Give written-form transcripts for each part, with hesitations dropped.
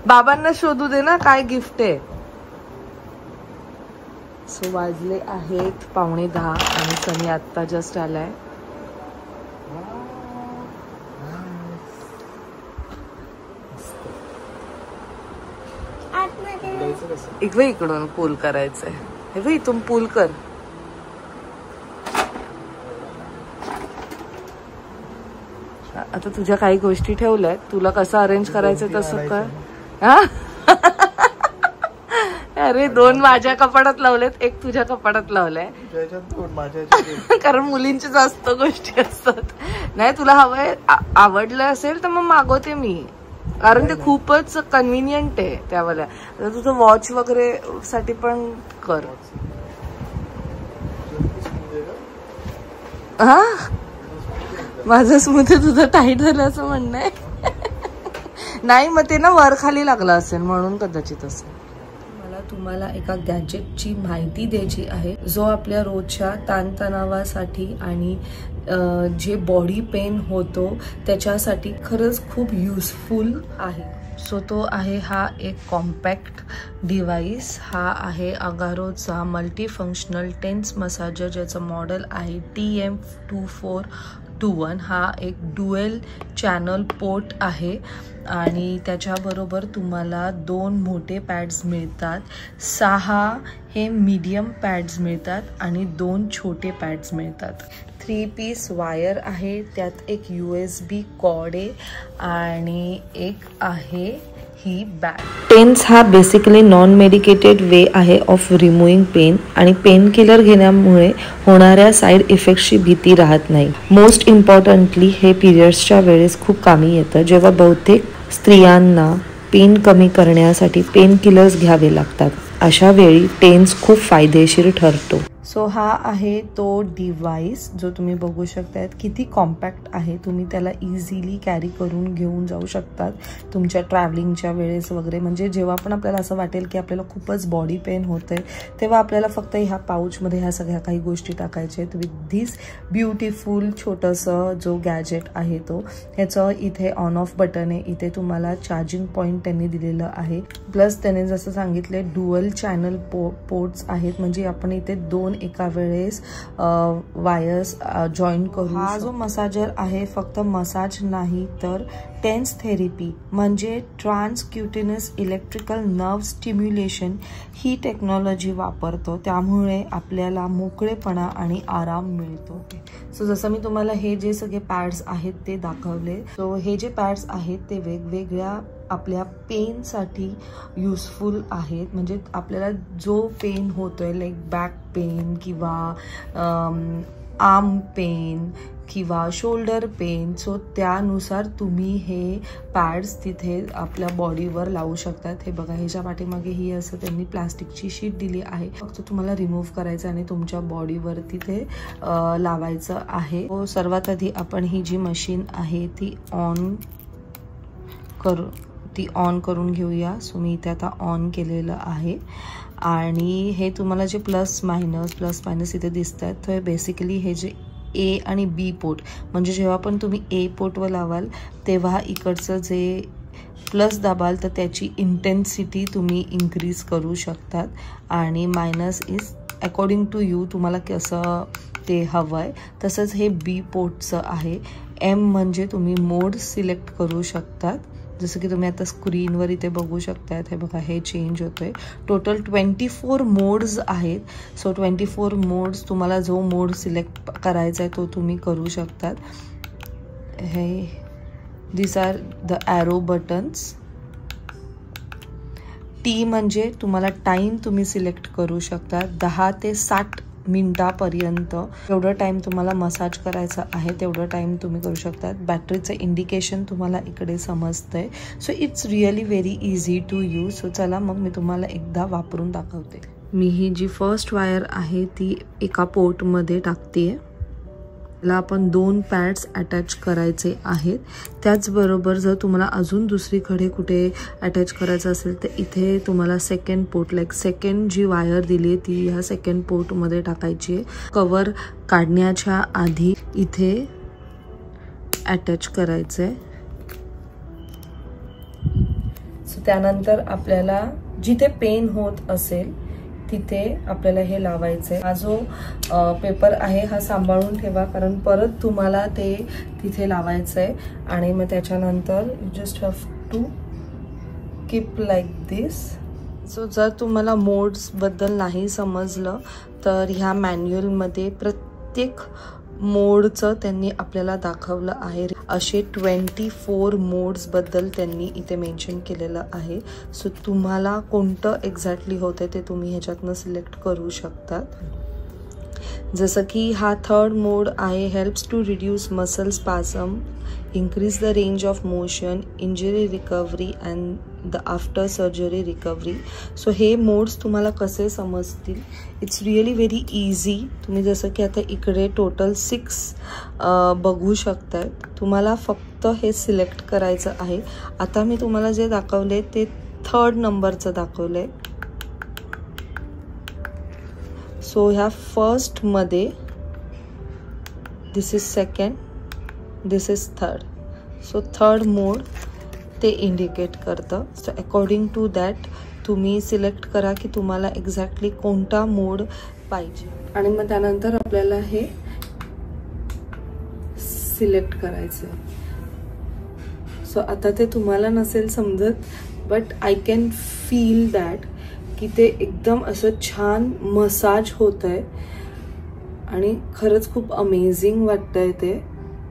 बाबांना शोधू दे ना काय गिफ्ट आहे. सो वाजले आहेत 9:45 आणि सनी आत्ता जस्ट आलाय. इकडून पूल करायचंय. हे भाई तुम पूल कर. आता तुझ्या काही गोष्टी ठेवल्यात, तुला कसं अरेंज करायचं तसं कर. अरे 2 माझ्या कपाटात लावलेत, 1 तुझ्या कपाटात लावलाय. कारण मुलींची जास्त गोष्टी असतात. नाही तुला हवंय आवडलं असेल तर मग मागवते मी, कारण ते खूपच कन्व्हिनियंट आहे त्यावाल्या. आता तुझं वॉच वगैरे साठी पण कर. हा माझं स्मूथ तुझं टाईट झालं असं म्हणणं आहे. नाही मग ते ना वर खाली लागलं असेल म्हणून कदाचित असेल. मला तुम्हाला एका गॅजेटची माहिती द्यायची आहे जो आपल्या रोजच्या ताणतणावासाठी आणि जे बॉडी पेन होतो त्याच्यासाठी खरंच खूप युजफुल आहे. सो तो आहे हा एक कॉम्पॅक्ट डिव्हाइस. हा आहे अगारोचा मल्टीफंक्शनल टेन्स मसाजर ज्याचं मॉडेल आहे TM2421. हा एक ड्युएल चॅनल पोर्ट आहे आणि त्याच्याबरोबर तुम्हाला 2 मोठे पॅड्स मिळतात, 6 हे मीडियम पॅड्स मिळतात आणि 2 छोटे पॅड्स मिळतात. 3 पीस वायर आहे, त्यात एक USB कॉर्ड आहे आणि एक आहे ही बॅग. टेन्स हा बेसिकली नॉन मेडिकेटेड वे आहे ऑफ रिमूव्हिंग पेन आणि पेन किलर घेण्यामुळे होणाऱ्या साईड इफेक्ट्सची भीती राहत नाही. मोस्ट इम्पॉर्टंटली हे पिरियड्सच्या वेळेस खूप कामी येतं, जेव्हा बहुतेक स्त्रियांना पेन कमी करण्यासाठी पेन किलर्स घ्यावे लागतात. अशा वेळी टेन्स खूप फायदेशीर ठरतो. सो हा आहे तो डिव्हाइस जो तुम्ही बघू शकतायत किती कॉम्पॅक्ट आहे. तुम्ही त्याला इझिली कॅरी करून घेऊन जाऊ शकतात तुमच्या ट्रॅव्हलिंगच्या वेळेस वगैरे. म्हणजे जेव्हा पण आपल्याला असं वाटेल की आपल्याला खूपच बॉडी पेन होतंय तेव्हा आपल्याला फक्त ह्या पाऊचमध्ये ह्या सगळ्या काही गोष्टी टाकायच्या आहेत. विथ धिस ब्युटिफुल छोटंसं जो गॅजेट आहे तो, ह्याचं इथे ऑन ऑफ बटन आहे. इथे तुम्हाला चार्जिंग पॉईंट त्यांनी दिलेलं आहे. प्लस त्याने जसं सांगितले ड्युअल चॅनल पोर्ट्स आहेत, म्हणजे आपण इथे 2 एका वेळेस वायर्स जॉईन करू. हा जो मसाजर आहे फक्त मसाज नाही तर टेन्स थेरपी म्हणजे ट्रान्सक्युटेनस इलेक्ट्रिकल नर्व स्टिम्युलेशन ही टेक्नॉलॉजी वापरतो. त्यामुळे आपल्याला मोकळेपणा आणि आराम मिळतो. सो जसं मी तुम्हाला हे जे सगळे पॅड्स आहेत ते दाखवले. सो हे जे पॅड्स आहेत ते वेगवेगळ्या आपल्या पेनसाठी युजफुल आहेत. म्हणजे आपल्याला जो पेन होतोय लाईक बॅक पेन किंवा आर्म पेन किंवा शोल्डर पेन, सो त्यानुसार तुम्ही हे पॅड्स तिथे आपल्या बॉडीवर लावू शकतात. हे बघा ह्याच्या पाठीमागे ही असं त्यांनी प्लास्टिकची शीट दिली आहे. फक्त तुम्हाला रिमूव्ह करायचं आणि तुमच्या बॉडीवरती ते लावायचं आहे. सर्वात आधी आपण ही जी मशीन आहे ती ऑन करून घेऊया. सो मी इथे आता ऑन केलेलं आहे आणि हे तुम्हाला जे प्लस मायनस इथे दिसत आहेत तर बेसिकली हे जे ए आणि बी पोर्ट, म्हणजे जेव्हा पण तुम्ही ए पोर्टवर लावाल तेव्हा इकडचं जे प्लस दाबाल तर त्याची इंटेन्सिटी तुम्ही इन्क्रीज करू शकतात आणि minus is according to you तुम्हाला कसं ते हवं आहे. तसंच हे बी पोर्टचं आहे. एम म्हणजे तुम्ही मोड सिलेक्ट करू शकतात, जसं की तुम्ही आता स्क्रीनवर इथे बघू शकतायत. हे बघा हे चेंज होतोय. टोटल 24 मोड्स आहेत. सो 24 मोड्स तुम्हाला जो मोड सिलेक्ट करायचा आहे तो तुम्ही करू शकतात. हे this are the arrow buttons. T म्हणजे तुम्हाला टाईम तुम्ही सिलेक्ट करू शकता. 10 ते 60 मिनिटापर्यंत जेवढं टाइम तुम्हाला मसाज करायचा आहे तेवढं टाइम तुम्ही करू शकता. बॅटरीचं इंडिकेशन तुम्हाला इकडे समजतंय. So it's really very easy to use. So चला मग मी तुम्हाला एकदा वापरून दाखवते. मी ही जी फर्स्ट वायर आहे ती एका पोर्टमध्ये टाकते. ला आपण 2 पॅड्स अटॅच करायचे आहेत. त्याचबरोबर जर तुम्हाला अजून दुसरीकडे कुठे अटॅच करायचं असेल तर इथे तुम्हाला सेकंड पोर्ट लाईक सेकंड जी वायर दिली आहे ती ह्या सेकंड पोर्टमध्ये टाकायची आहे. कवर काढण्याच्या आधी इथे अटॅच करायचं आहे. सो त्यानंतर आपल्याला जिथे पेन होत असेल तिथे आपल्याला हे लावायचं आहे. हा जो पेपर आहे हा सांभाळून ठेवा, कारण परत तुम्हाला ते तिथे लावायचं आहे. आणि मग त्याच्यानंतर you just have to keep like this. So जर तुम्हाला मोड्सबद्दल नाही समजलं तर ह्या मॅन्युअलमध्ये प्रत्येक मोडचं त्यांनी आपल्याला दाखवलं आहे. असे 24 मोड्सबद्दल त्यांनी इथे मेन्शन केलेलं आहे. सो तुम्हाला कोणतं एक्झॅक्टली होतं ते तुम्ही ह्याच्यातनं सिलेक्ट करू शकतात. जसं की हा 3rd मोड आहे, helps to reduce muscle spasm, increase the range of motion, injury recovery and the after surgery recovery. So हे मोड्स तुम्हाला कसे समजतील? It's really very easy. तुम्ही जसं की आता इकडे टोटल 6 बघू शकताय. तुम्हाला फक्त हे सिलेक्ट करायचं आहे. आता मी तुम्हाला जे दाखवले ते 3rd नंबरचं दाखवलंय. सो ह्या फर्स्टमध्ये this is 2nd, this is 3rd. So 3rd mode ते इंडिकेट करतं. सो अकॉर्डिंग टू दॅट तुम्ही सिलेक्ट करा की तुम्हाला एक्झॅक्टली कोणता मोड पाहिजे. आणि मग त्यानंतर आपल्याला हे सिलेक्ट करायचं आहे. सो आता ते तुम्हाला नसेल समजत, but I can feel that की ते एकदम असं छान मसाज होत आहे आणि खरंच खूप अमेझिंग वाटतंय ते.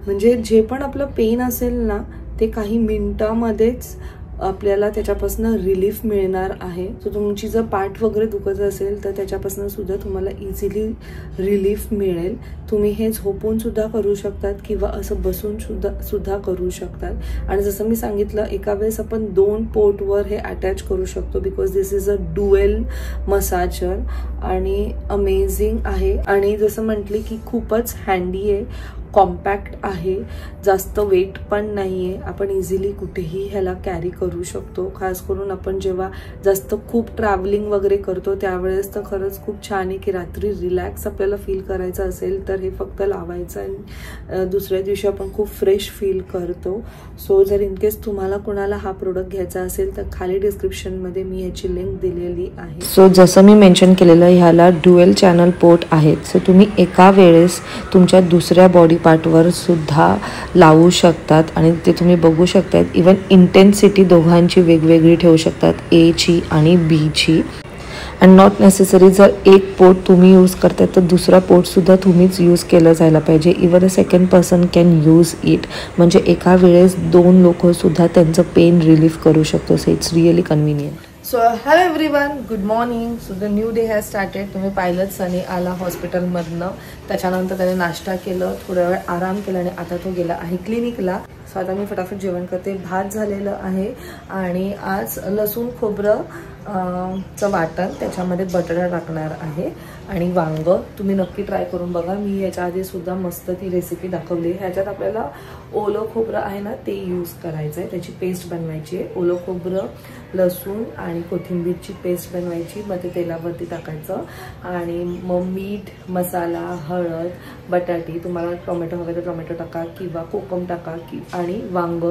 म्हणजे जे पण आपलं पेन असेल ना ते काही मिनिटामध्येच आपल्याला त्याच्यापासून रिलीफ मिळणार आहे. सो तुमची जर पाठ वगैरे दुखत असेल तर त्याच्यापासून सुद्धा तुम्हाला इझिली रिलीफ मिळेल. तुम्ही हे झोपून सुद्धा करू शकतात किंवा असं बसून सुद्धा करू शकतात. आणि जसं मी सांगितलं, एका वेळेस आपण 2 पोर्टवर हे अटॅच करू शकतो, because this is a dual massager आणि अमेझिंग आहे. आणि जसं म्हटले की खूपच हँडी आहे, कॉम्पॅक्ट आहे, जास्त वेट पण नाही आहे. आपण इझिली कुठेही ह्याला कॅरी करू शकतो. खास करून आपण जेव्हा जास्त खूप ट्रॅव्हलिंग वगैरे करतो त्यावेळेस तर खरंच खूप छान आहे की रात्री रिलॅक्स आपल्याला फील करायचं असेल तर हे फक्त लावायचं आणि दुसऱ्या दिवशी आपण खूप फ्रेश फील करतो. सो जर इनकेस तुम्हाला कोणाला हा प्रोडक्ट घ्यायचा असेल तर खाली डिस्क्रिप्शनमध्ये मी याची लिंक दिलेली आहे. सो जसं मी मेन्शन केलेलं ह्याला ड्युएल चॅनल पोर्ट आहेत. सो तुम्ही एका वेळेस तुमच्या दुसऱ्या बॉडी पार्टवर सुद्धा लावू शकतात आणि ते तुम्ही बघू शकतात. इवन इंटेन्सिटी दोघांची वेगवेगळी ठेवू शकतात, एची आणि बीची. अँड नॉट नेसेसरी जर एक पोर्ट तुम्ही यूज करताय तर दुसरा पोर्टसुद्धा तुम्हीच यूज केलं जायला पाहिजे. Even a second person can use it. म्हणजे एका वेळेस 2 लोकंसुद्धा त्यांचं पेन रिलीफ करू शकतो. So it's really convenient. So hello everyone, good morning. So the new day has started. तुम्ही पाहिलंच, सनी आला हॉस्पिटलमधनं, त्याच्यानंतर त्याने नाश्ता केलं, थोडा वेळ आराम केला आणि आता तो गेला आहे क्लिनिकला. सो आता मी फटाफट जेवण करते. भात झालेलं आहे आणि आज लसूण खोबरं चं वाटण, त्याच्यामध्ये बटाटा टाकणार आहे आणि वांग. तुम्ही नक्की ट्राय करून बघा. मी याच्या आधी सुद्धा मस्त ती रेसिपी दाखवली. ह्याच्यात आपल्याला ओलं खोबरं आहे ना ते यूज करायचं आहे, त्याची पेस्ट बनवायची आहे. ओलं खोबरं, लसूण आणि कोथिंबीरची पेस्ट बनवायची, मग ते तेलावरती टाकायचं आणि मग मीठ, मसाला, हळद, बटाटी, तुम्हाला टोमॅटो हवे तर टोमॅटो टाका किंवा कोकम टाका आणि वांग,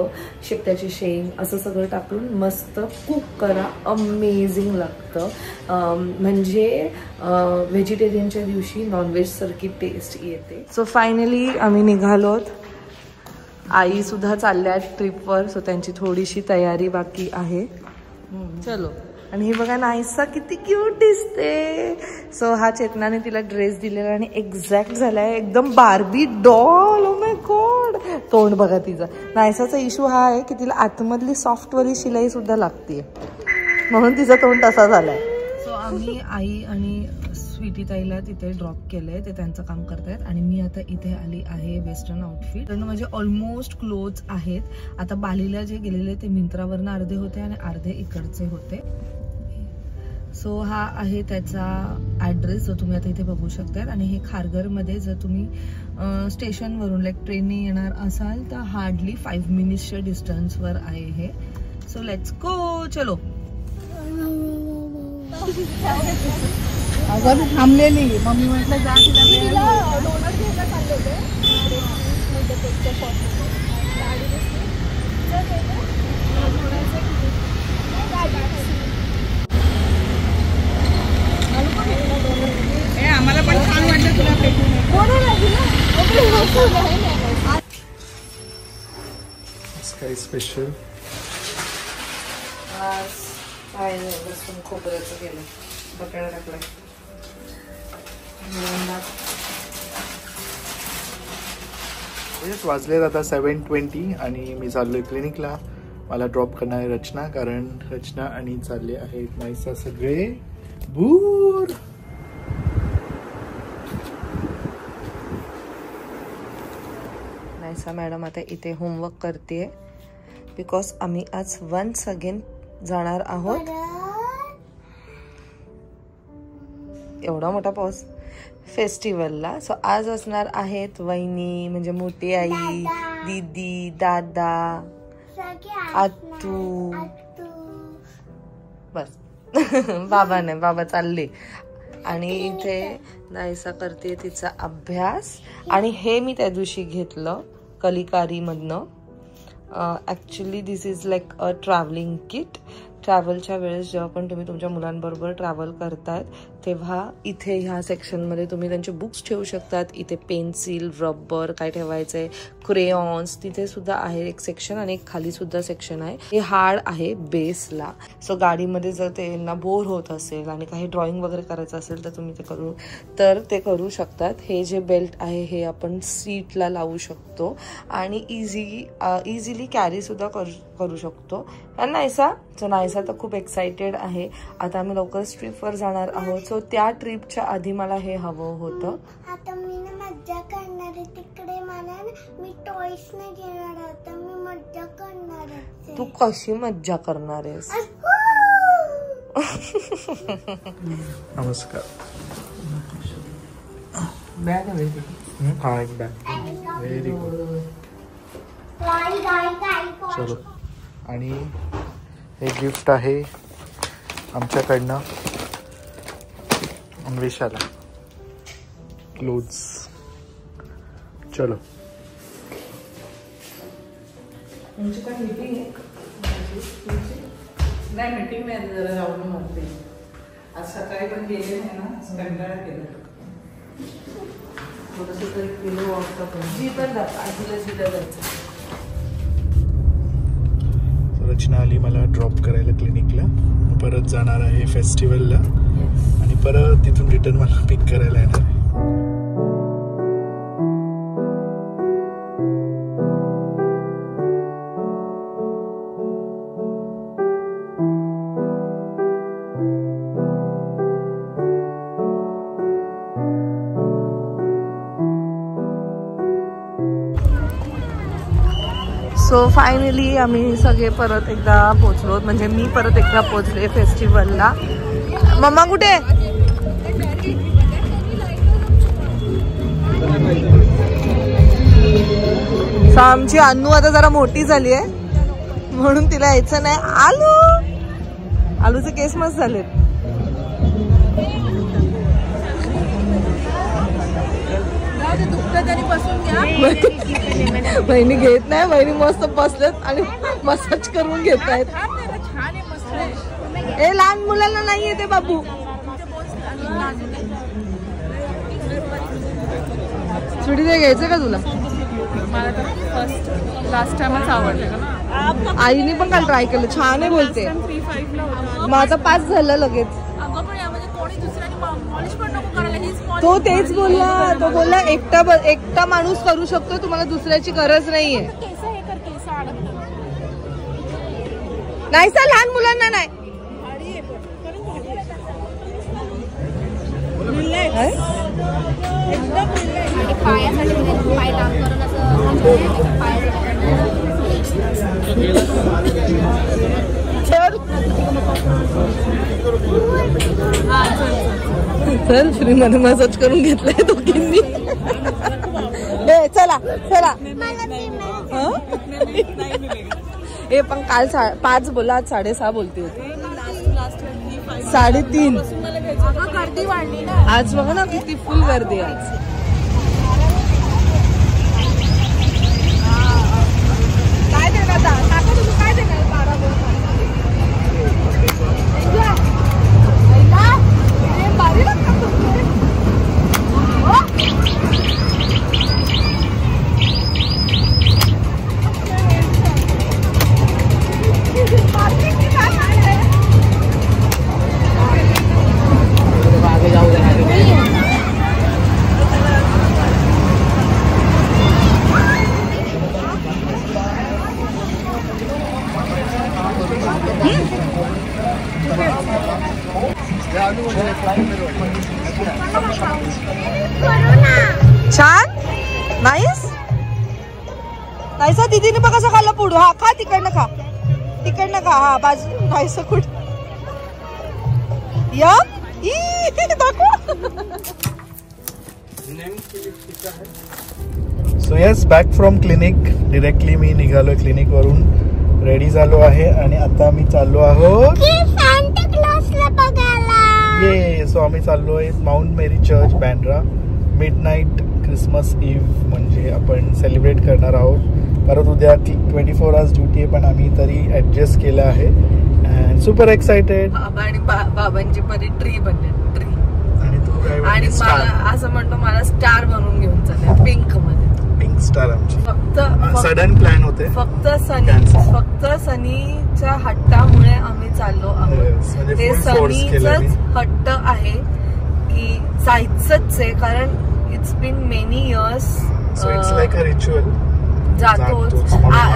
शेपट्याची शेंग असं सगळं टाकून मस्त कुक करा. अमेझिंग लागतं. म्हणजे व्हेजिटेरियनच्या दिवशी नॉनव्हेज सारखी टेस्ट येते. सो फायनली आम्ही निघालोत. आई सुद्धा चालल्या ट्रिपवर. सो त्यांची थोडीशी तयारी बाकी आहे. चलो. आणि हे बघा नाहीसा किती क्यूट दिसते. सो हा चेतनाने तिला ड्रेस दिलेला आणि एक्झॅक्ट झालाय, एकदम Barbie doll. Oh my God. तोंड बघा तिचं. नाहीसाचा इश्यू हा आहे की तिला आतमधली सॉफ्टवाली शिलाई सुद्धा लागते, म्हणून तिचा तोंड तसा झालाय. सो आम्ही आई आणि स्वीटी ताईला तिथे ड्रॉप केलंय, ते त्यांचं काम करतायत आणि मी आता इथे आली आहे वेस्टर्न आउटफिट. तर माझे ऑलमोस्ट क्लोथ्स आहेत. आता बालीला जे गेलेले ते मिंत्रावरनं अर्धे होते आणि अर्धे इकडचे होते. सो हा आहे त्याचा ॲड्रेस जो तुम्ही आता इथे बघू शकता. आणि हे खारघरमध्ये जर तुम्ही स्टेशनवरून लाईक ट्रेनने येणार असाल तर हार्डली 5 मिनिट्सच्या डिस्टन्सवर आहे हे. So let's go. चलो. अगं थांबलेली मम्मी म्हटलं जा तिला स्पेशल? आज काय नाही, लसूण खोबऱ्याचं केलं, बटाटा टाकलाय. वाजलेत आता 7:20 आणि मी चाललोय क्लिनिकला. मला ड्रॉप करणार आहे रचना, कारण रचना आणि चालले आहेत नाहीसा सगळे बूर. नाहीसा मॅडम आता इथे होमवर्क करते, बिकॉज आम्ही आज वन्स अगेन जाणार आहोत. एवढा मोठा पाऊस फेस्टिवलला. सो आज असणार आहेत वहिनी म्हणजे मोठी आई, दीदी, दादा, आतू, बस. बाबा नाही, बाबा चालले. आणि इथे नाहीसा करते तिचा अभ्यास. आणि हे मी त्या दिवशी घेतलं कलिकारी मधनं. Actually this is like a travelling kit. ट्रॅव्हलच्या वेळेस जेव्हा पण तुम्ही तुमच्या मुलांबरोबर ट्रॅव्हल करतायत तेव्हा इथे ह्या सेक्शनमध्ये तुम्ही त्यांचे बुक्स ठेवू शकतात. इथे पेन्सिल, रबर काय ठेवायचंय, क्रेयॉन्स तिथे सुद्धा आहे एक सेक्शन, आणि एक खाली सुद्धा सेक्शन आहे. हे हार्ड आहे बेसला. सो गाडीमध्ये जर त्यांना बोर होत असेल आणि काही ड्रॉइंग वगैरे करायचं असेल तर तुम्ही ते करू शकतात. हे जे बेल्ट आहे हे आपण सीटला लावू शकतो आणि इझिली कॅरी सुद्धा करू शकतो. नाहीसा सो नाहीसा तर खूप एक्साइटेड आहे. आता आम्ही लवकरच ट्रिपवर जाणार आहोत. सो त्या ट्रिपच्या आधी मला हे हवं होतं. आता मी मज्जा करणार आहे तिकडे. मला मी टॉयस नाही घेणार, आता मी मज्जा करणार आहे. तू कशी मज्जा करणार आहेस? नमस्कार. बॅग हवी? हा एक बॅग. Very good. चलो. आणि हे गिफ्ट आहे आमच्याकडनं अन्वेषाला, क्लोथ्स. चलो. तुमची काय मीटिंग आहे? नाही मीटिंग नाही, जरा राहून मारते. आज सकाळी पण गेले नाही ना, कंटाळा केला. थोडंसं तरी किलो वाटतं पण जी पण जातं आजीला जिला जायचं. रचना आली मला ड्रॉप करायला क्लिनिकला. परत जाणार आहे फेस्टिवलला आणि परत तिथून रिटर्न मला पिक करायला येणार आहे. सो फायनली आम्ही सगळे परत एकदा पोचलो, म्हणजे मी परत एकदा पोचले फेस्टिवलला. मम्मा कुठे? आमची अन्नू आता जरा मोठी झाली आहे म्हणून तिला यायचं नाही. आलूचे केस मस्त झालेत. बहिणी घेत नाही, बहिणी मस्त बसलेत आणि मसाज करून घेत आहेत. ए लहान मुलांना नाही येते बाबू. सुटी ते घ्यायचं का तुला? मला तर फर्स्ट लास्ट टाइमच आवडलं. आईने पण काल ट्राय केलं, छान आहे बोलते. माझा 5 झालं लगेच. तो तेच बोलला, तो बोलला एकटा माणूस करू शकतो, तुम्हाला दुसऱ्याची गरज नाहीये. नाही सर, लहान मुलांना नाही. चल फ्रीमध्ये मसाज करून घेतलाय दोघींनी. चला चला. हे पण काल 5 बोला, आज 6:30 बोलते होती. 3:30 गर्दी वाढली ना आज. बघा ना किती फुल गर्दी आज. काय देणार काका, तुम्ही काय देणार? 12 भारी लागतात तुमचे. छान नाईस नाहीसा दीदीने बघ कसं खाल्लं पुढं. हा खा तिकडनं खा तिकडनं खा. हा बाजू नाहीस कुठं या so yes back from clinic. Directly मी निघालोय क्लिनिक वरून, रेडी झालो आहे आणि आता मी चाललो आहोत ये. सो आम्ही चाललोय Mount Mary church Bandra. Midnight Christmas eve म्हणजे आपण सेलिब्रेट करणार आहोत. परत उद्या 24 hours ड्युटी आहे, पण आम्ही तरी ऍडजस्ट केलं आहे अँड सुपर एक्साइटेड. आणि बाबांची परी ट्री बनले ट्री. आणि तू काय आणि मला असं म्हणतो मला स्टार बनवून घेऊन चालले पिंक मध्ये. पिंक स्टार आमची फक्त सडन प्लॅन होते. फक्त सनीच्या हट्टामुळे आम्ही चाललो आहोत. ते सनीचंच हट्ट आहे की जायचंच आहे, कारण it's been many years. So it's like a ritual. जातो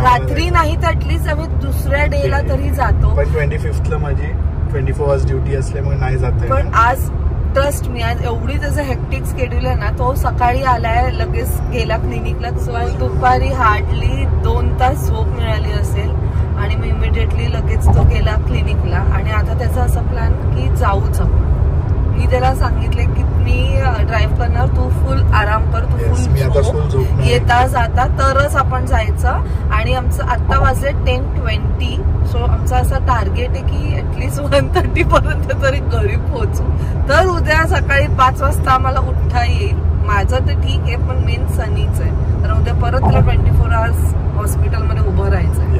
रात्री नाही तर ऍटलीस्ट आम्ही दुसऱ्या डेला तरी जातो. पण 25th ला माझी 24 hours ड्युटी असल्यामुळे नाही जात. पण आज ट्रस्ट मी आज एवढी त्याचं हेक्टिक स्केड्यूल आहे ना. तो सकाळी आलाय लगेच गेला क्लिनिकला. दुपारी हार्डली 2 तास झोप मिळाली असेल आणि मग इमिडिएटली लगेच तो गेला क्लिनिकला. आणि आता त्याचा असा प्लॅन की जाऊच आपण. मी त्याला सांगितले की मी ड्राईव्ह करणार, तू फुल आराम कर, तू फुल झोप, येता जाता तरच आपण जायचं. आणि आमचं आता वाजले 10:20. सो आमचं असं टार्गेट आहे की ऍटलीस्ट 1:30 पर्यंत तरी घरी पोहोचू. तर उद्या सकाळी 5 वाजता आम्हाला उठता येईल. माझं तर ठीक आहे, पण मेन सनीच आहे. तर उद्या परत त्याला 24 hours हॉस्पिटलमध्ये उभं राहायचं आहे.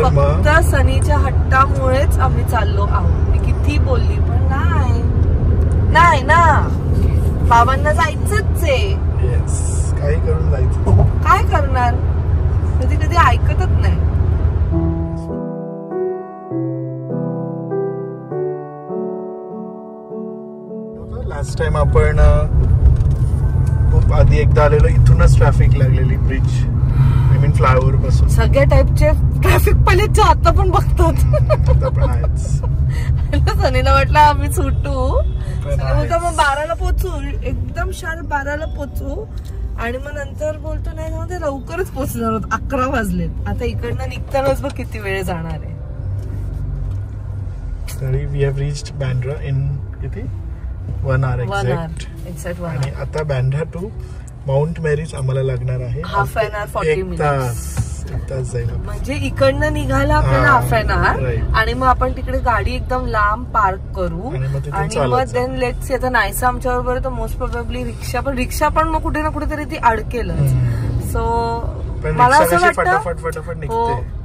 फक्त सनीच्या हट्टामुळेच आम्ही चाललो आहोत. मी किती बोलली पण नाही ना, बाबांना जायचंच आहे. काही करून जायचं, काय करणार, कधी कधी ऐकतच नाही. लास्ट टाइम आपण खूप आधी एकदा आलेलो, इथूनच ट्रॅफिक लागलेली ब्रिज, आय मीन फ्लायओव्हर पासून. सगळ्या टाइपचे ट्रॅफिक पहिले आता पण बघतात. आता पण आहेच. सनीला वाटलं आम्ही सुटू, मग 12ला पोचू, एकदम शार्प 12ला पोचू. आणि मग नंतर बोलतो नाही ते लवकरच पोचणार होत, 11 वाजलेत. आता इकडनं निघतानाच बघ किती वेळ जाणार आहे. तरी we have reached Bandra in किती 1 hour एक्झॅक्ट. आणि आता बँड्रा टू माउंट मेरीज आम्हाला लागणार आहे हाफ एन आवर 40 मिनिट्स. तास जाईल. म्हणजे इकडनं निघायला आपल्याला हाफ एन आवर. आणि मग आपण तिकडे गाडी एकदम लांब पार्क करू. आणि मग देन लेट्स आता नाहीसा आमच्या बरोबर तर मोस्ट प्रोबेबली रिक्षा पण मग कुठे ना कुठेतरी ती अडकेलच. सो मला असं वाटतं फटाफट निघते.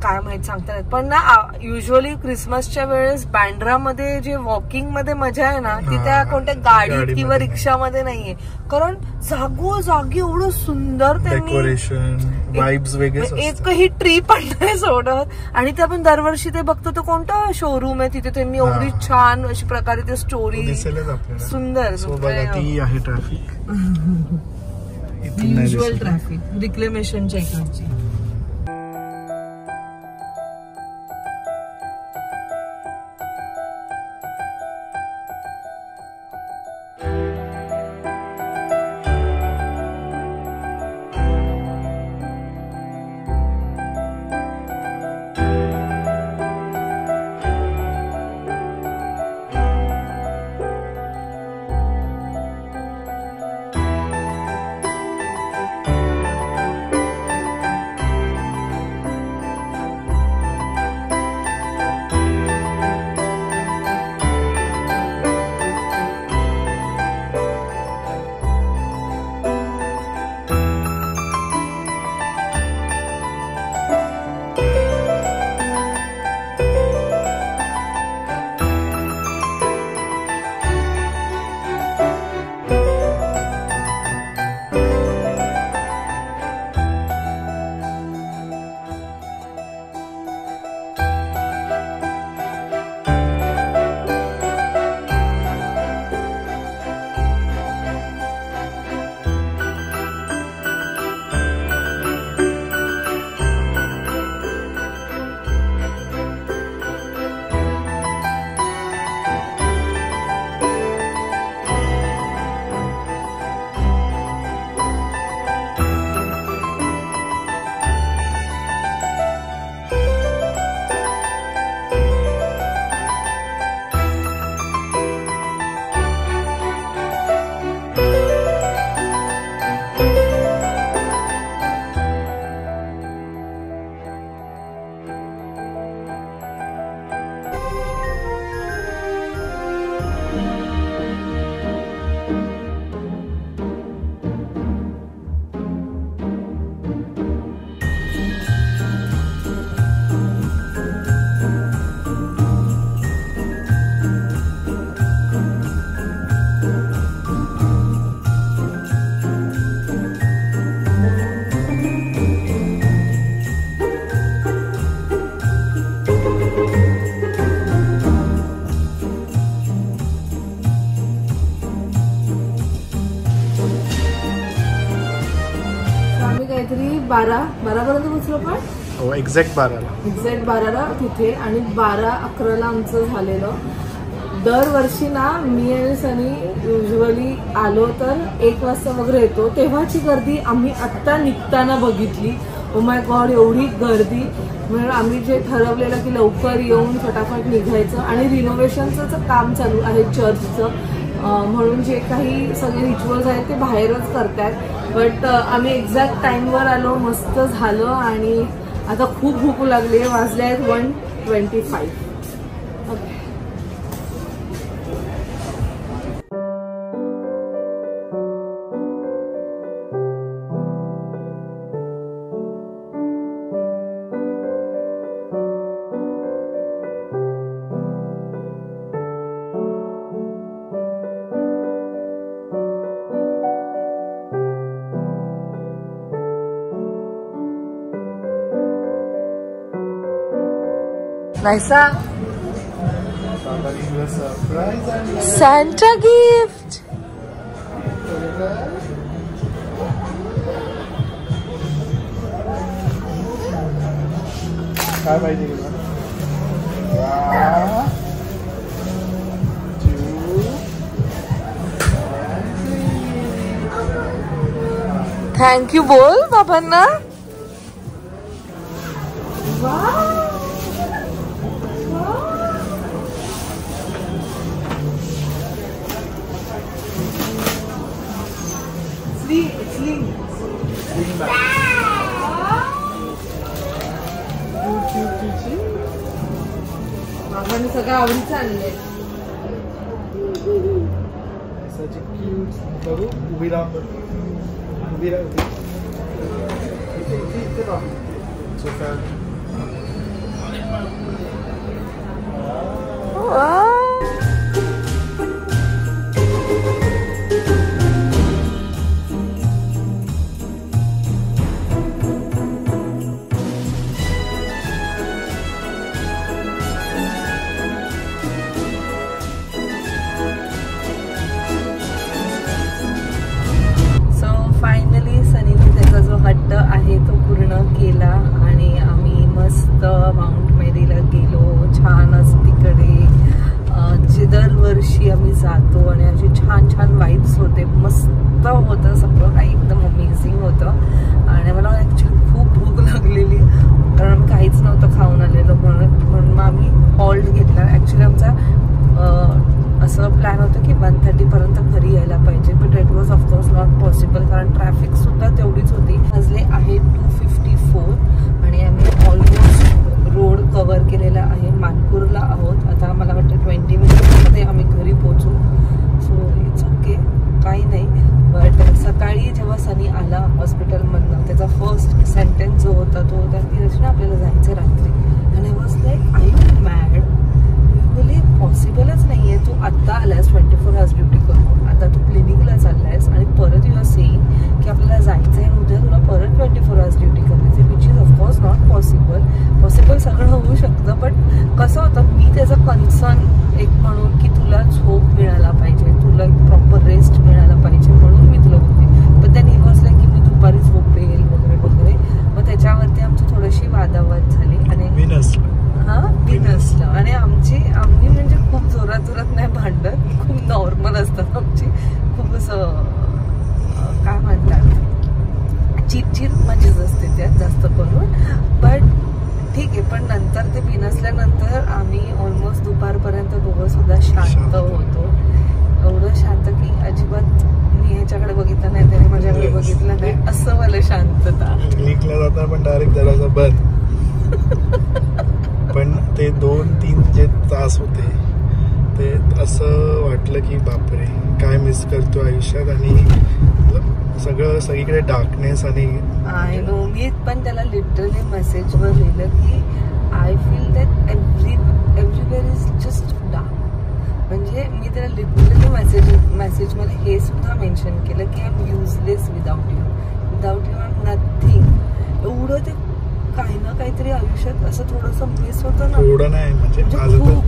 काय माहित सांगता येत. पण ना युजली क्रिसमसच्या वेळेस बँड्रामध्ये जे वॉकिंग मध्ये मजा आहे ना, ती त्या कोणत्या गाडीत किंवा रिक्षामध्ये नाहीये. कारण जागी एवढं सुंदर त्यांनी वाइब्स वेगळेच, एकही ट्री पण नाही सोडत. आणि ते आपण दरवर्षी ते बघतो, तो कोणता शोरूम आहे तिथे त्यांनी एवढी छान अशी प्रकारे ते स्टोरी सुंदर. ती आहे ट्रॅफिक, युज्युअल ट्रॅफिक रिक्लेमेशनच्या इकडची. 12पर्यंत पोहोचलो पण हो एक्झॅक्ट 12ला तिथे आणि 12-11ला आमचं झालेलं. दरवर्षी ना मी आणि सनी युजली आलो तर 1 वाजता वगैरे येतो, तेव्हाची गर्दी आम्ही आत्ता निघताना बघितली. ओ माय गॉड, एवढी गर्दी. म्हणून आम्ही जे ठरवलेलं की लवकर येऊन फटाफट निघायचं आणि रिनोव्हेशनचं काम चालू आहे चर्चचं, म्हणून जे काही सगळे रिच्युअल्स आहेत ते बाहेरच करतात. बट आम्ही एक्झॅक्ट टाईमवर आलो, मस्त झालं. आणि आता खूप भूक लागली आहे, वाजले आहेत 1:25. ओके. Naisa, Santa gift. काय पाहिजे तुला? थँक यू बोल बाबांना. बाबांनी सगळं आवडीचं आणलंय. बघू उभी राहा, उभी राहा. आहे तो पूर्ण केला आणि आम्ही मस्त माउंट मेरीला गेलो. छानच तिकडे जे दरवर्षी आम्ही जातो आणि अशी छान छान वाईब्स होते, मस्त होतं सगळं काही, एकदम अमेझिंग होतं. आणि मला ॲक्च्युली खूप भूक लागलेली कारण आम्ही काहीच नव्हतं खाऊन आलेलो, म्हणून मग आम्ही हॉल्ट घेतला. ॲक्च्युली आमचा असं प्लॅन होतं की 1:30 पर्यंत घरी यायला पाहिजे, but it was of course not possible कारण ट्रॅफिक सुद्धा तेवढीच होती. वाजले आहे 2:54 आणि आम्ही ऑलमोस्ट रोड कव्हर केलेला आहे. मानपूरला आहोत आता. मला वाटतं 20 मिनिटमध्ये आम्ही घरी पोहोचू. सो इट्स ओके, काही नाही. बट सकाळी जेव्हा सनी आला हॉस्पिटलमधनं, त्याचा फर्स्ट सेंटेन्स जो होता तो होता की रचना आपल्याला जायचं रात्री. आणि I was like I you mad, बोले पॉसिबलच नाही आहे. तू आत्ता आलायस 24 आवर्स ड्युटी करून, आता तू क्लिनिकला चाललायस आणि परत यू आर सेइंग की आपल्याला जायचं आहे उद्या तुला परत 24 आवर्स ड्युटी करायची, which is of course not possible. Possible सगळं होऊ शकतं, बट कसं होतं मी त्याचं कन्सर्न एक म्हणून की तुला झोप मिळायला पाहिजे, तुला प्रॉपर रेस्ट मिळायला पाहिजे म्हणून मी तुला बोलते. पण त्या निवासला की मी दुपारी झोपेल वगैरे वगैरे, मग त्याच्यावरती आमची थोडीशी वादावाद झाली आणि बिनसलं. आणि आम्ही म्हणजे खूप जोरात नाही भांडत, खूप नॉर्मल असतात आमची, खूप असं काय म्हणतात चिडचिड मजेच असते त्यात जास्त करून. बट ठीक आहे. पण नंतर ते बिनसल्यानंतर आम्ही ऑलमोस्ट दुपारपर्यंत दोघं सुद्धा शांत होतो. एवढं शांत की अजिबात मी ह्याच्याकडे बघितलं नाही, त्याने माझ्याकडे बघितलं नाही, असं मला शांतता. क्लिनिकला जाता पण डायरेक्ट दरवाजा बंद. पण ते 2-3 जे तास होते ते असं वाटलं की बापरे काय मिस करतो आयुष्यात. आणि सगळं सगळीकडे डार्कनेस. आणि आय नो, मी पण त्याला लिटरली मेसेजवर लिहिलं की I feel that everywhere is just dark. म्हणजे मी त्याला लिटरली मेसेजमध्ये हे सुद्धा मेन्शन केलं की I am useless without you I am nothing. एवढं ते काही ना काहीतरी आयुष्यात असं थोडंसं मिस होतं ना. एवढं नाही म्हणजे खूप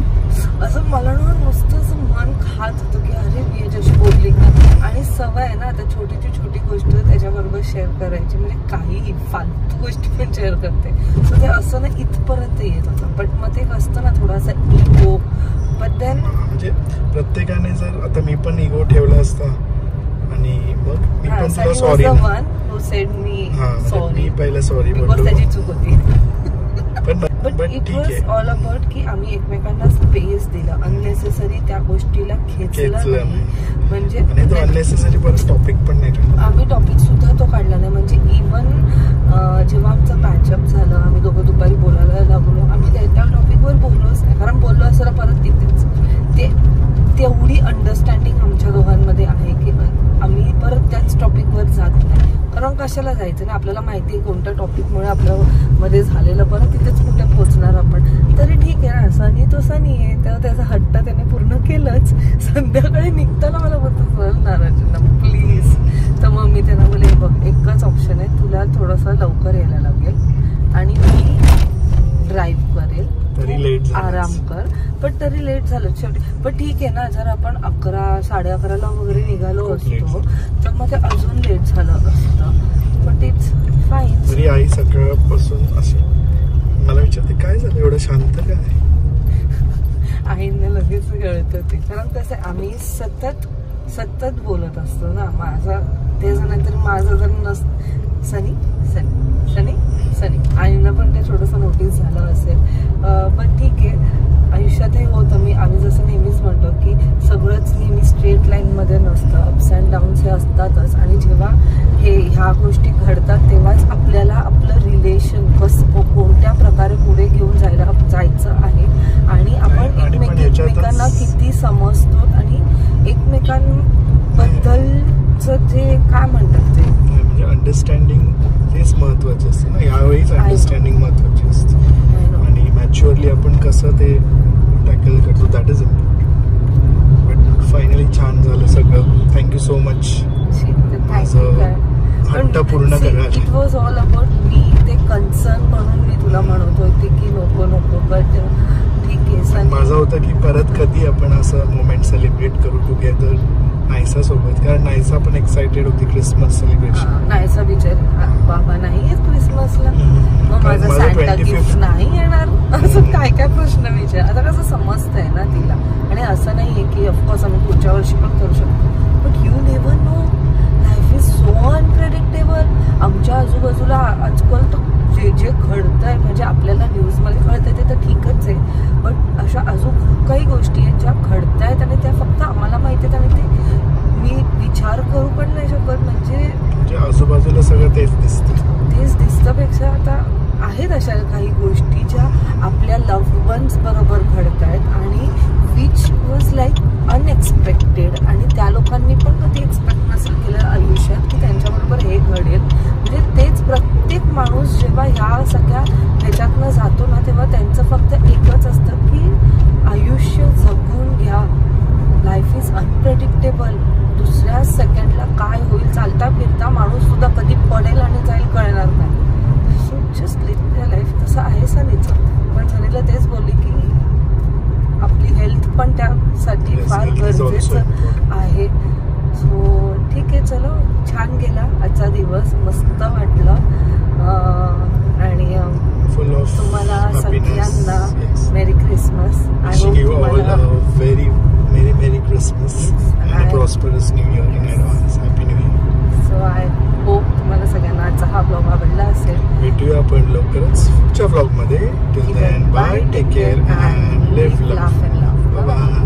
असं मला ना नुसतं असं मन खात होतं की अरे मी याच्याशी बोलली का. आणि सवय आहे ना आता छोटीची छोटी गोष्ट त्याच्याबरोबर शेअर करायची, म्हणजे काही फालतू गोष्टी पण शेअर करते. सो ते असं ना इथपर्यंत येत होतं. बट मग ते असतं ना थोडासा इगो. बट देन म्हणजे प्रत्येकाने जर आता मी पण इगो ठेवला असता आणि मग मी पण तुला सॉरी मी पहिला सॉरी बोललो, त्याची चूक होती. पण इट ठीक वॉज आहे. ऑल अबाउट की आम्ही एकमेकांना स्पेस दिला, अननेसेसरी त्या गोष्टीला खेचलं नाही. म्हणजे आणि तो अननेसेसरी परत टॉपिक पण नाही काढला. आम्ही टॉपिक सुद्धा तो काढला नाही. म्हणजे इव्हन जेव्हा आमचं पॅचअप झालं, आम्ही दोघं दुपारी बोलायला लागलो, आम्ही त्या टॉपिकवर बोललोच नाही. कारण बोललो असं परत तिथेच ते तेवढी अंडरस्टँडिंग आमच्या दोघांमध्ये आहे की आम्ही परत त्याच टॉपिकवर जात नाही. कारण कशाला जायचं ना, आपल्याला माहिती आहे कोणत्या टॉपिकमुळे आपल्या मध्ये झालेलं, परत तिथेच कुठे पोहोचणार आपण. तरी ठीक आहे ना, सनी तो सनी आहे, तेव्हा त्याचा हट्ट त्याने पूर्ण केलंच. संध्याकाळी निघताना मला बोलतो चल नारायणला प्लीज. तर मग मी त्यांना बोलले बघ एकच ऑप्शन आहे, तुला थोडंसं लवकर यायला लागेल आणि मी ड्राईव्ह करेल, आराम कर. पण तरी लेट झालं शेवटी. पण ठीक आहे ना, जर आपण 11, 11:30 वगैरे निघालो असतो तर मग ते अजून लेट झालं असतं. But it's fine. तरी आई सकाळपासून अशी मला विचारते काय झालं एवढं शांत काय. आईंना लगेच कळत होते. कारण कसं आम्ही सतत बोलत असतो ना. माझा ते नंतर माझं जर सनी सनी सनी सनी आईंना पण ते छोटंसं नोटीस झालं असेल. पण ठीक आहे, आयुष्यात हे होतं. आम्ही जसं नेहमीच म्हणतो की सगळंच नेहमी स्ट्रेट लाईनमध्ये नसतं, अप्स अँड डाऊन्स हे असतातच. आणि जेव्हा ह्या गोष्टी घडतात तेव्हाच आपल्याला आपलं रिलेशन कोणत्या प्रकारे पुढे घेऊन जायचं आहे आणि आपण एकमेकांना किती समजतो आणि एकमेकांबद्दलचं जे काय म्हणतात ते म्हणजे अंडरस्टँडिंग तेच महत्वाचं असतं ना. यावेळीच अंडरस्टँडिंग महत्वाची असते आणि मॅच्युअरली आपण कसं ते टॅकल करतो that is important. But finally छान झालं सगळं. Thank you so much. हट्ट पूर्ण करायला. It was all about me. ते कन्सर्न म्हणून मी तुला म्हणत होते की नको नको. बट ठीक आहे. माझं होतं की परत कधी आपण असं मोमेंट सेलिब्रेट करू टुगेदर नायसा सोबत. कारण नायसा पण एक्साइटेड होती क्रिसमस सेलिब्रेशन. नायसा बिचार बाबा नाही येत क्रिसमसला, मग माझं सॅन्टा गिफ्ट नाही येणार, असं काय काय प्रश्न विचार. आता कसं समजतंय ना तिला. आणि असं नाहीये की ऑफकोर्स आम्ही पुढच्या वर्षी पण करू शकतो. But you never know, life is so unpredictable. आमच्या आजूबाजूला आजकाल तर जे घडतंय म्हणजे आपल्याला न्यूजमध्ये कळतंय ते तर ठीकच आहे. बट अशा अजून खूप काही गोष्टी आहेत ज्या घडतायत आणि त्या फक्त आम्हाला माहिती आहेत आणि ते मी विचार करू पण नाही शकत. म्हणजे आजूबाजूला सगळं तेच दिसतं पेक्षा आता आहेत अशा काही गोष्टी ज्या आपल्या लव्ह वन्स बरोबर घडतायत आणि विच वॉज लाईक अनएक्सपेक्टेड. आणि त्या लोकांनी पण कधी एक्सपेक्ट नसेल केलं आयुष्यात की त्यांच्याबरोबर हे घडेल. म्हणजे तेच प्रत्येक माणूस जेव्हा ह्या सगळ्या ह्याच्यातनं जातो ना तेव्हा त्यांचं फक्त एकच असतं की आयुष्य जगून घ्या. Life is unpredictable. दुसऱ्या सेकंडला काय होईल, चालता फिरता माणूस सुद्धा कधी पडेल आणि जाईल कळणार नाही. So just live your life. तसं आहे सनीचं. पण सनीला तेच बोलली की आपली हेल्थ पण त्यासाठी फार गरजेचं आहे. सो ठीक आहे, चलो छान गेला आजचा दिवस, मस्त वाटलं. आणि तुम्हाला सगळ्यांना मेरी क्रिसमस. आय होप तुम्हाला मेरी Christmas and a prosperous new year in advance. Happy New Year. So I hope तुम्हाला सगळ्यांना आजचा हा ब्लॉग आवडला असेल. भेटूया आपण लवकरच पुढच्या ब्लॉग मध्ये. Till then, bye, take care and live, laugh and love. Bye bye.